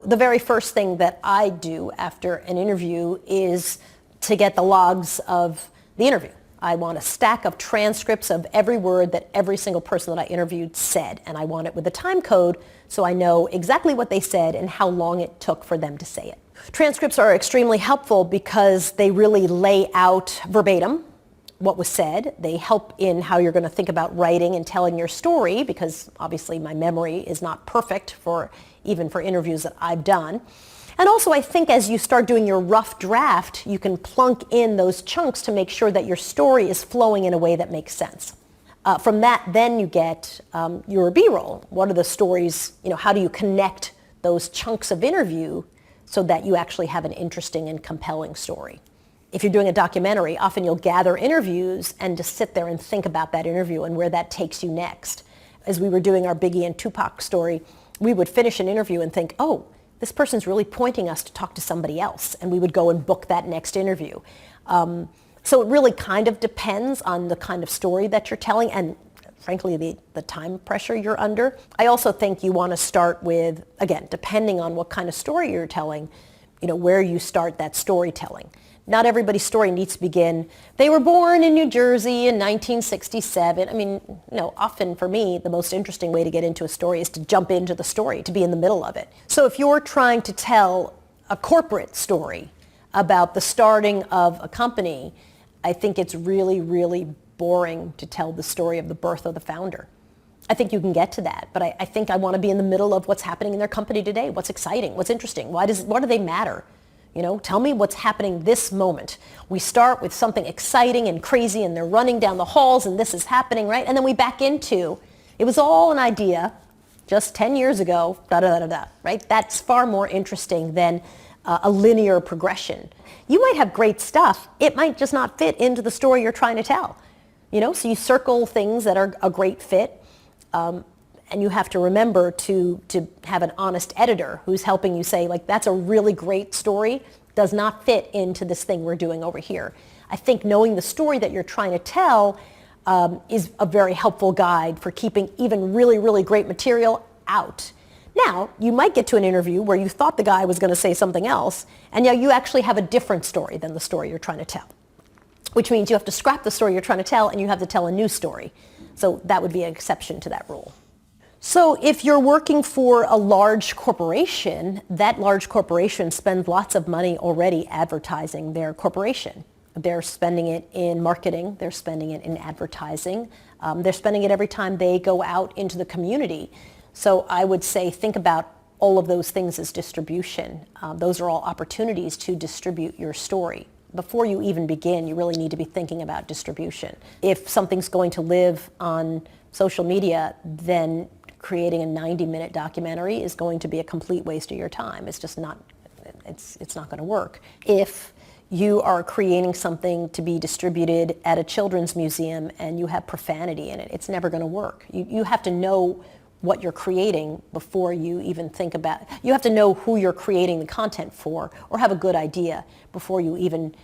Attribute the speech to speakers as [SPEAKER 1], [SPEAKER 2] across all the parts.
[SPEAKER 1] The very first thing that I do after an interview is to get the logs of the interview. I want a stack of transcripts of every word that every single person that I interviewed said, and I want it with a time code so I know exactly what they said and how long it took for them to say it. Transcripts are extremely helpful because they really lay out verbatim what was said. They help in how you're going to think about writing and telling your story, because obviously my memory is not perfect even for interviews that I've done. And also, I think as you start doing your rough draft, you can plunk in those chunks to make sure that your story is flowing in a way that makes sense. From that, then you get your B-roll. What are the stories, how do you connect those chunks of interview so that you actually have an interesting and compelling story? If you're doing a documentary, often you'll gather interviews and just sit there and think about that interview and where that takes you next. As we were doing our Biggie and Tupac story, we would finish an interview and think, oh, this person's really pointing us to talk to somebody else, and we would go and book that next interview. So it really kind of depends on the kind of story that you're telling and, frankly, the time pressure you're under. I also think you want to start with, again, depending on what kind of story you're telling, where you start that storytelling. Not everybody's story needs to begin, they were born in New Jersey in 1967. I mean, often for me, the most interesting way to get into a story is to jump into the story, to be in the middle of it. So if you're trying to tell a corporate story about the starting of a company, I think it's really, really boring to tell the story of the birth of the founder. I think you can get to that, but I think I want to be in the middle of what's happening in their company today, what's exciting, what's interesting, why do they matter? Tell me what's happening this moment. We start with something exciting and crazy and they're running down the halls and this is happening, right? And then we back into, it was all an idea just 10 years ago, da-da-da-da-da, right? That's far more interesting than a linear progression. You might have great stuff. It might just not fit into the story you're trying to tell. So you circle things that are a great fit. And you have to remember to have an honest editor who's helping you say, that's a really great story, does not fit into this thing we're doing over here. I think knowing the story that you're trying to tell is a very helpful guide for keeping even really, really great material out. Now, you might get to an interview where you thought the guy was going to say something else, and now you actually have a different story than the story you're trying to tell, which means you have to scrap the story you're trying to tell and you have to tell a new story. So that would be an exception to that rule. So if you're working for a large corporation, that large corporation spends lots of money already advertising their corporation. They're spending it in marketing, they're spending it in advertising, they're spending it every time they go out into the community. So I would say think about all of those things as distribution. Those are all opportunities to distribute your story. Before you even begin, you really need to be thinking about distribution. If something's going to live on social media, then creating a 90-minute documentary is going to be a complete waste of your time. It's just not, it's not going to work. If you are creating something to be distributed at a children's museum and you have profanity in it, it's never going to work. You have to know what you're creating before you even think about it. You have to know who you're creating the content for, or have a good idea before you even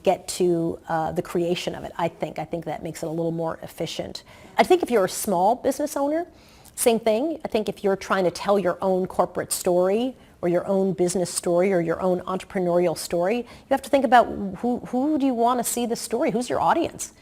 [SPEAKER 1] get to the creation of it, I think. I think that makes it a little more efficient. I think if you're a small business owner, same thing. I think if you're trying to tell your own corporate story or your own business story or your own entrepreneurial story, you have to think about who do you want to see the story? Who's your audience?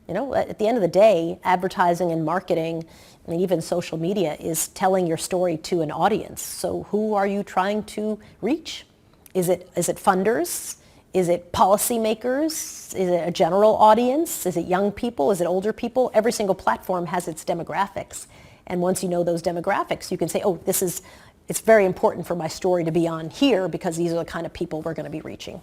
[SPEAKER 1] At the end of the day, advertising and marketing, and even social media, is telling your story to an audience. So who are you trying to reach? Is it funders? Is it policymakers? Is it a general audience? Is it young people? Is it older people? Every single platform has its demographics. And once you know those demographics, you can say, oh, it's very important for my story to be on here because these are the kind of people we're going to be reaching.